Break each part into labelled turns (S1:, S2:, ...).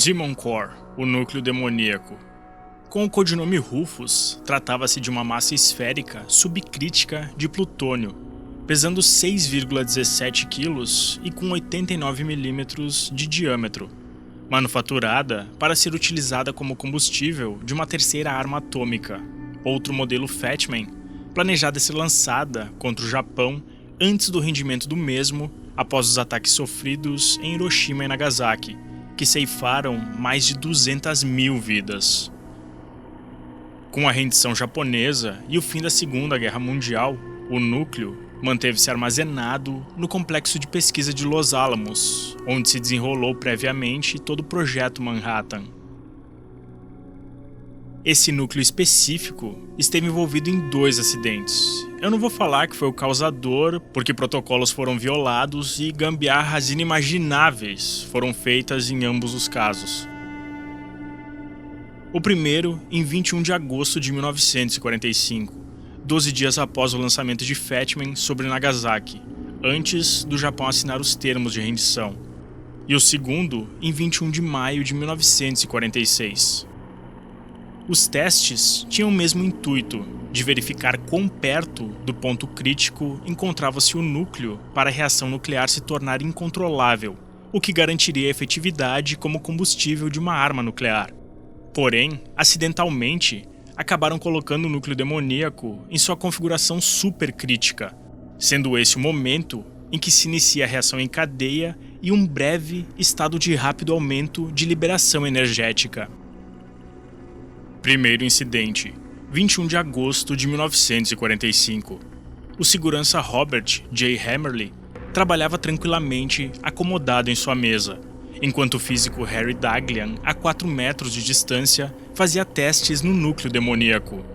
S1: Demon Core, o núcleo demoníaco. Com o codinome Rufus, tratava-se de uma massa esférica subcrítica de plutônio, pesando 6,17 kg e com 89 mm de diâmetro, manufaturada para ser utilizada como combustível de uma terceira arma atômica, outro modelo Fatman, planejada a ser lançada contra o Japão antes do rendimento do mesmo após os ataques sofridos em Hiroshima e Nagasaki, que ceifaram mais de 200 mil vidas. Com a rendição japonesa e o fim da Segunda Guerra Mundial, o núcleo manteve-se armazenado no complexo de pesquisa de Los Alamos, onde se desenrolou previamente todo o projeto Manhattan. Esse núcleo específico esteve envolvido em 2 acidentes. Eu não vou falar que foi o causador, porque protocolos foram violados e gambiarras inimagináveis foram feitas em ambos os casos. O primeiro, em 21 de agosto de 1945, 12 dias após o lançamento de Fatman sobre Nagasaki, antes do Japão assinar os termos de rendição. E o segundo, em 21 de maio de 1946. Os testes tinham o mesmo intuito, de verificar quão perto do ponto crítico encontrava-se o núcleo para a reação nuclear se tornar incontrolável, o que garantiria a efetividade como combustível de uma arma nuclear. Porém, acidentalmente, acabaram colocando o núcleo demoníaco em sua configuração supercrítica, sendo esse o momento em que se inicia a reação em cadeia e um breve estado de rápido aumento de liberação energética. Primeiro incidente, 21 de agosto de 1945. O segurança Robert J. Hammerly trabalhava tranquilamente acomodado em sua mesa, enquanto o físico Harry Daghlian, a 4 metros de distância, fazia testes no núcleo demoníaco.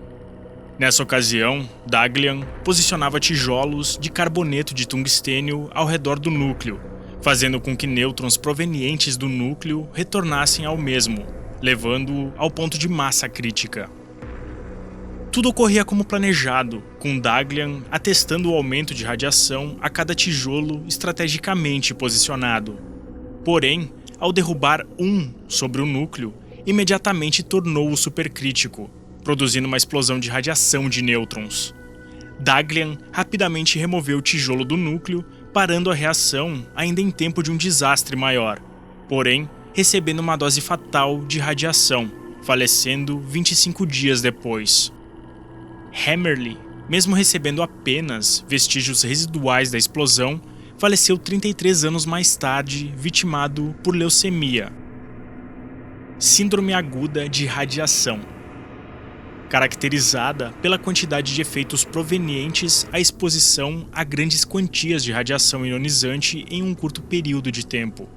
S1: Nessa ocasião, Daghlian posicionava tijolos de carboneto de tungstênio ao redor do núcleo, fazendo com que nêutrons provenientes do núcleo retornassem ao mesmo, levando-o ao ponto de massa crítica. Tudo ocorria como planejado, com Daghlian atestando o aumento de radiação a cada tijolo estrategicamente posicionado. Porém, ao derrubar um sobre o núcleo, imediatamente tornou-o supercrítico, produzindo uma explosão de radiação de nêutrons. Daghlian rapidamente removeu o tijolo do núcleo, parando a reação ainda em tempo de um desastre maior, porém recebendo uma dose fatal de radiação, falecendo 25 dias depois. Hammerly, mesmo recebendo apenas vestígios residuais da explosão, faleceu 33 anos mais tarde, vitimado por leucemia. Síndrome aguda de radiação, caracterizada pela quantidade de efeitos provenientes à exposição a grandes quantias de radiação ionizante em um curto período de tempo.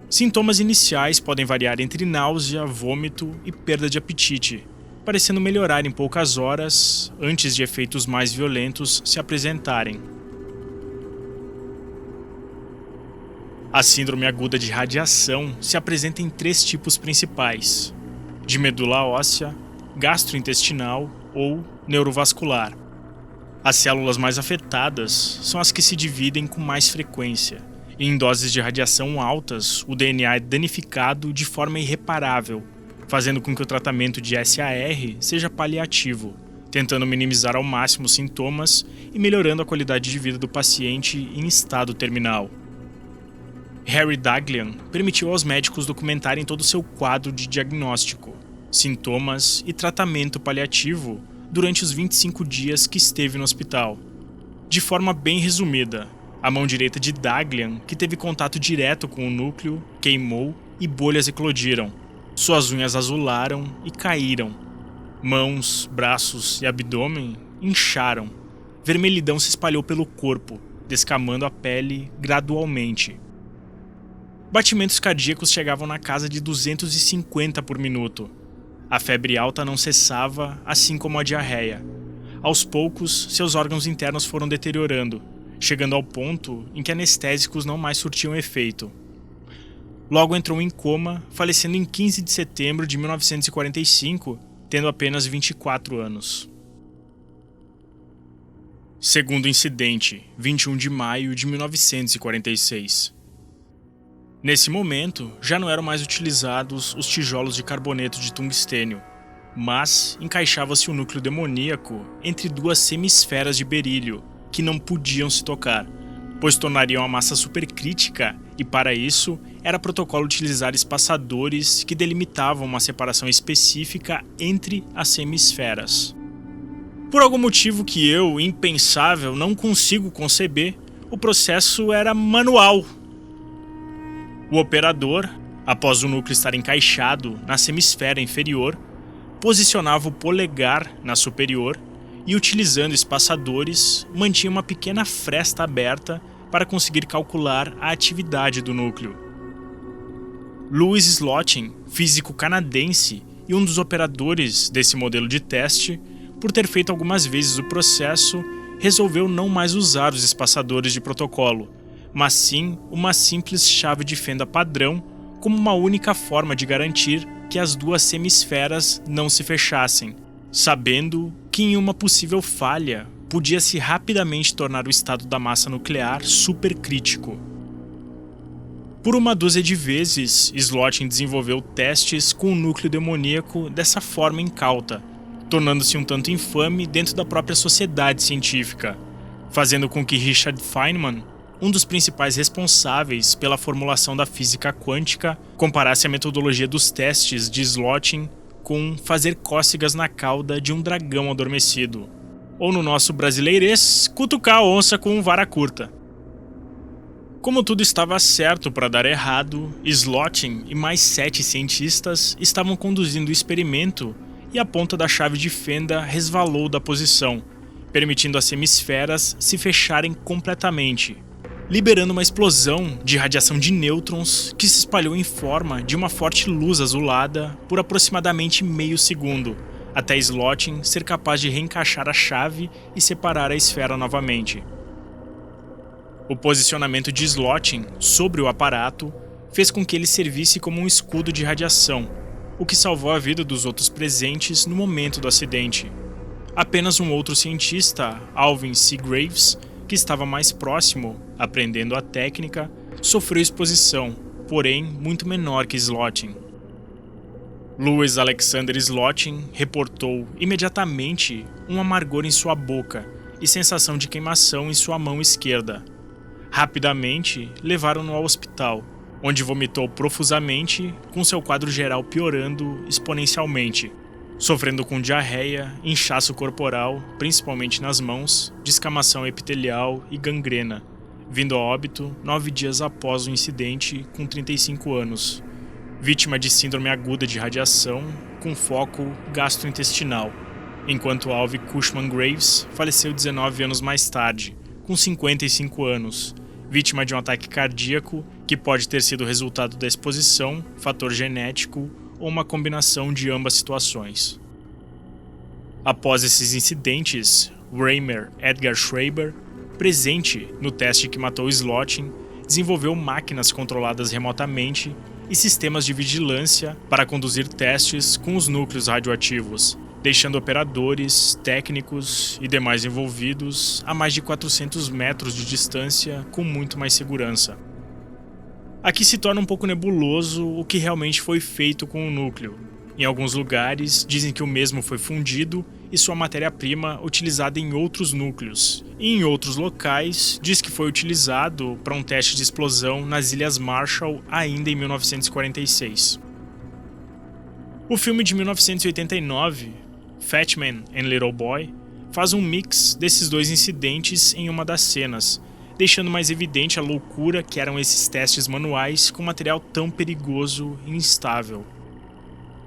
S1: Sintomas iniciais podem variar entre náusea, vômito e perda de apetite, parecendo melhorar em poucas horas antes de efeitos mais violentos se apresentarem. A síndrome aguda de radiação se apresenta em 3 tipos principais: de medula óssea, gastrointestinal ou neurovascular. As células mais afetadas são as que se dividem com mais frequência, e em doses de radiação altas, o DNA é danificado de forma irreparável, fazendo com que o tratamento de SAR seja paliativo, tentando minimizar ao máximo os sintomas e melhorando a qualidade de vida do paciente em estado terminal. Harry Daghlian permitiu aos médicos documentarem todo o seu quadro de diagnóstico, sintomas e tratamento paliativo durante os 25 dias que esteve no hospital. De forma bem resumida, a mão direita de Daghlian, que teve contato direto com o núcleo, queimou e bolhas eclodiram. Suas unhas azularam e caíram. Mãos, braços e abdômen incharam. Vermelhidão se espalhou pelo corpo, descamando a pele gradualmente. Batimentos cardíacos chegavam na casa de 250 por minuto. A febre alta não cessava, assim como a diarreia. Aos poucos, seus órgãos internos foram deteriorando, chegando ao ponto em que anestésicos não mais surtiam efeito. Logo entrou em coma, falecendo em 15 de setembro de 1945, tendo apenas 24 anos. Segundo incidente, 21 de maio de 1946. Nesse momento, já não eram mais utilizados os tijolos de carboneto de tungstênio, mas encaixava-se o núcleo demoníaco entre duas semisferas de berílio, que não podiam se tocar, pois tornariam a massa supercrítica, e para isso era protocolo utilizar espaçadores que delimitavam uma separação específica entre as semisferas. Por algum motivo que eu, impensável, não consigo conceber, o processo era manual. O operador, após o núcleo estar encaixado na semisfera inferior, posicionava o polegar na superior e, utilizando espaçadores, mantinha uma pequena fresta aberta para conseguir calcular a atividade do núcleo. Louis Slotin, físico canadense e um dos operadores desse modelo de teste, por ter feito algumas vezes o processo, resolveu não mais usar os espaçadores de protocolo, mas sim uma simples chave de fenda padrão como uma única forma de garantir que as duas semisferas não se fechassem, sabendo que em uma possível falha podia-se rapidamente tornar o estado da massa nuclear supercrítico. Por uma dúzia de vezes, Slotin desenvolveu testes com o núcleo demoníaco dessa forma incauta, tornando-se um tanto infame dentro da própria sociedade científica, fazendo com que Richard Feynman, um dos principais responsáveis pela formulação da física quântica, comparasse a metodologia dos testes de Slotin com fazer cócegas na cauda de um dragão adormecido, ou no nosso brasileirês, cutucar a onça com vara curta. Como tudo estava certo para dar errado, Slotin e mais 7 cientistas estavam conduzindo o experimento e a ponta da chave de fenda resvalou da posição, permitindo as semisferas se fecharem completamente, liberando uma explosão de radiação de nêutrons que se espalhou em forma de uma forte luz azulada por aproximadamente meio segundo, até Slotin ser capaz de reencaixar a chave e separar a esfera novamente. O posicionamento de Slotin sobre o aparato fez com que ele servisse como um escudo de radiação, o que salvou a vida dos outros presentes no momento do acidente. Apenas um outro cientista, Alvin C. Graves, que estava mais próximo, aprendendo a técnica, sofreu exposição, porém muito menor que Slotin. Louis Alexander Slotin reportou imediatamente um amargor em sua boca e sensação de queimação em sua mão esquerda. Rapidamente, levaram-no ao hospital, onde vomitou profusamente, com seu quadro geral piorando exponencialmente, sofrendo com diarreia, inchaço corporal, principalmente nas mãos, descamação epitelial e gangrena, vindo a óbito 9 dias após o incidente, com 35 anos, vítima de síndrome aguda de radiação, com foco gastrointestinal, enquanto Alvin Cushman Graves faleceu 19 anos mais tarde, com 55 anos, vítima de um ataque cardíaco que pode ter sido resultado da exposição, fator genético ou uma combinação de ambas situações. Após esses incidentes, Reimer Edgar Schreiber, presente no teste que matou Slotin, desenvolveu máquinas controladas remotamente e sistemas de vigilância para conduzir testes com os núcleos radioativos, deixando operadores, técnicos e demais envolvidos a mais de 400 metros de distância com muito mais segurança. Aqui se torna um pouco nebuloso o que realmente foi feito com o núcleo. Em alguns lugares, dizem que o mesmo foi fundido e sua matéria-prima utilizada em outros núcleos, e em outros locais, diz que foi utilizado para um teste de explosão nas Ilhas Marshall ainda em 1946. O filme de 1989, Fat Man and Little Boy, faz um mix desses dois incidentes em uma das cenas, deixando mais evidente a loucura que eram esses testes manuais com material tão perigoso e instável.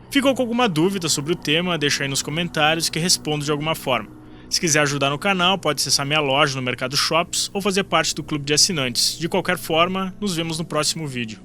S1: Ficou com alguma dúvida sobre o tema? Deixa aí nos comentários que respondo de alguma forma. Se quiser ajudar no canal, pode acessar minha loja no Mercado Shops ou fazer parte do clube de assinantes. De qualquer forma, nos vemos no próximo vídeo.